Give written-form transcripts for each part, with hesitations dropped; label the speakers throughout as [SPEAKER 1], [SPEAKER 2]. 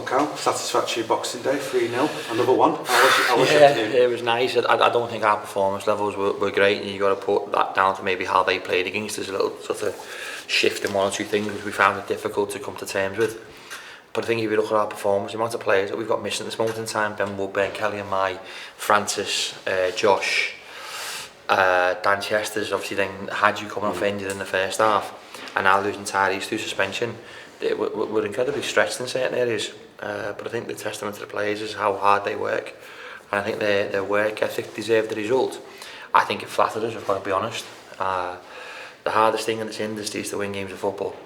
[SPEAKER 1] Carl, satisfactory Boxing Day, 3-0, another one. How was your afternoon?
[SPEAKER 2] It was nice. I don't think our performance levels were great, and you got to put that down to maybe how they played against us. A little sort of shift in one or two things which we found it difficult to come to terms with. But I think if you look at our performance, the amount of players that we've got missing at this moment in time, Ben Wood, Ben Kelly and Mai, Francis, Josh, Dan Chester's obviously then had you coming off injured in the first half, and now losing Tyrese through suspension. We're incredibly stretched in certain areas, but I think the testament to the players is how hard they work, and I think their work ethic deserved the result. I think it flattered us, I've got to be honest. The hardest thing in this industry is to win games of football,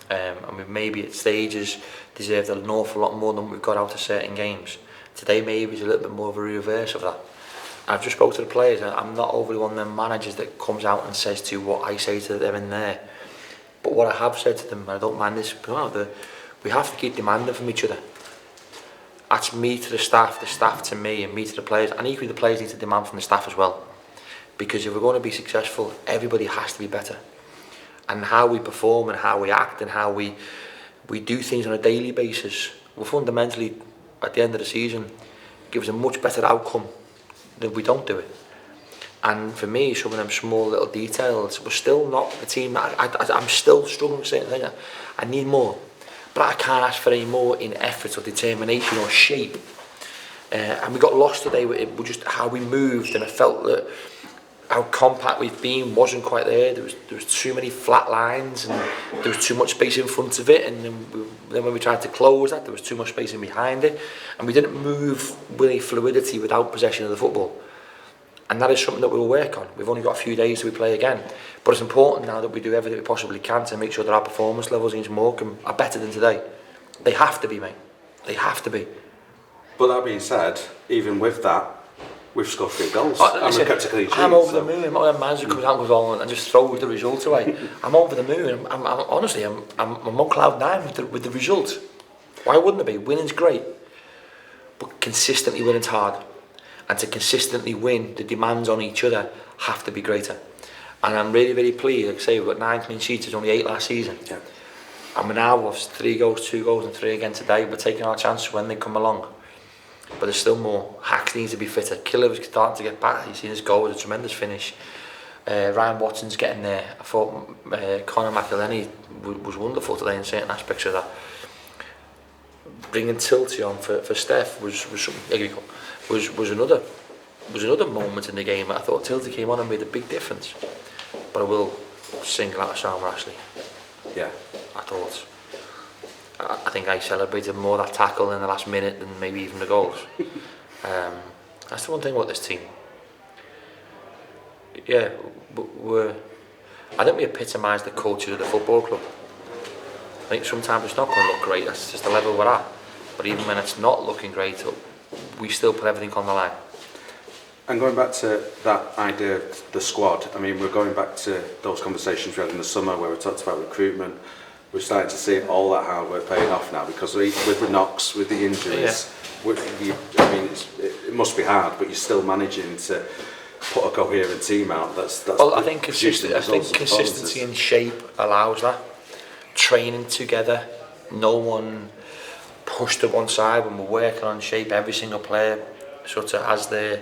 [SPEAKER 2] and we've maybe at stages deserved an awful lot more than we've got out of certain games. Today maybe is a little bit more of a reverse of that. I've just spoke to the players. I'm not overly one of them managers that comes out and says to what I say to them in there. But what I have said to them, and I don't mind this, we have to keep demanding from each other. That's me to the staff to me, and me to the players. And equally the players need to demand from the staff as well. Because if we're going to be successful, everybody has to be better. And how we perform and how we act and how we do things on a daily basis will fundamentally, at the end of the season, give us a much better outcome than we don't do it. And for me, some of them small little details, we're still not the team that I'm still struggling with certain things. I need more, but I can't ask for any more in effort or determination or shape. And we got lost today with just how we moved, and I felt that how compact we've been wasn't quite there. There was too many flat lines, and there was too much space in front of it, and then when we tried to close that, there was too much space in behind it, and we didn't move with a fluidity without possession of the football. And that is something that we'll work on. We've only got a few days till we play again, but it's important now that we do everything we possibly can to make sure that our performance levels against Morecambe are better than today. They have to be, mate. They have to be.
[SPEAKER 1] But that being said, even with that, we've scored 3 goals.
[SPEAKER 2] Listen, I'm over the moon. I'm not a manager who comes out and goes on and just throws the result away. I'm over the moon. I'm honestly, I'm on cloud 9 with the result. Why wouldn't it be? Winning's great, but consistently winning's hard. And to consistently win, the demands on each other have to be greater. And I'm really, really pleased. Like I say, we've got 9 clean sheets. There's only 8 last season. Yeah. And we're now with 3 goals, 2 goals and 3 again today. We're taking our chances when they come along. But there's still more. Hacks needs to be fitter. Killer was starting to get back. You've seen his goal, it was a tremendous finish. Ryan Watson's getting there. I thought Conor McElhenney was wonderful today in certain aspects of that. Bringing Tilty on for Steph was something. Was another moment in the game. I thought Tilty came on and made a big difference. But I will single out Sam Ashley.
[SPEAKER 1] Yeah.
[SPEAKER 2] I think I celebrated more that tackle in the last minute than maybe even the goals. That's the one thing about this team. Yeah, I think we epitomise the culture of the football club. I think sometimes it's not going to look great. That's just the level we're at. But even when it's not looking great, we still put everything on the line.
[SPEAKER 1] And going back to that idea of the squad, I mean, we're going back to those conversations we had in the summer where we talked about recruitment. We're starting to see all that hard work paying off now, because with the knocks, with the injuries, it must be hard, but you're still managing to put a coherent team out.
[SPEAKER 2] I think consistency and shape allows that. Training together, no one pushed to one side when we're working on shape. Every single player sort of has their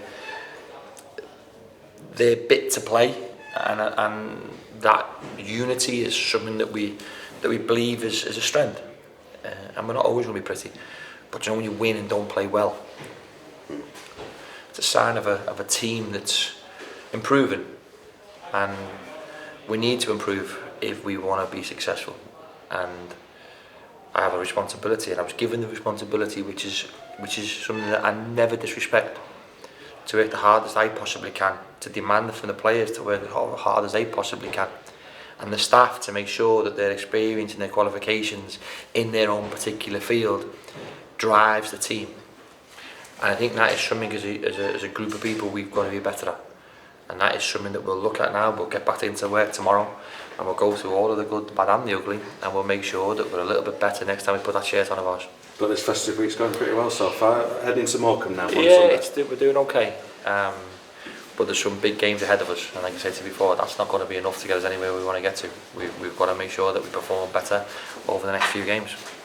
[SPEAKER 2] bit to play, and that unity is something that we believe is a strength. And we're not always going to be pretty, but you know, when you win and don't play well, it's a sign of a team that's improving, and we need to improve if we want to be successful. And I have a responsibility, and I was given the responsibility, which is something that I never disrespect, to work the hardest I possibly can, to demand from the players to work as hard as they possibly can, and the staff to make sure that their experience and their qualifications in their own particular field drives the team. And I think that is something as a group of people we've got to be better at, and that is something that we'll look at now. We'll get back into work tomorrow, and we'll go through all of the good, the bad and the ugly, and we'll make sure that we're a little bit better next time we put that shirt on of ours.
[SPEAKER 1] But this festive week's going pretty well so far. Heading to Morecambe now.
[SPEAKER 2] Yeah, we're doing okay. But there's some big games ahead of us, and like I said to you before, that's not going to be enough to get us anywhere we want to get to. We've got to make sure that we perform better over the next few games.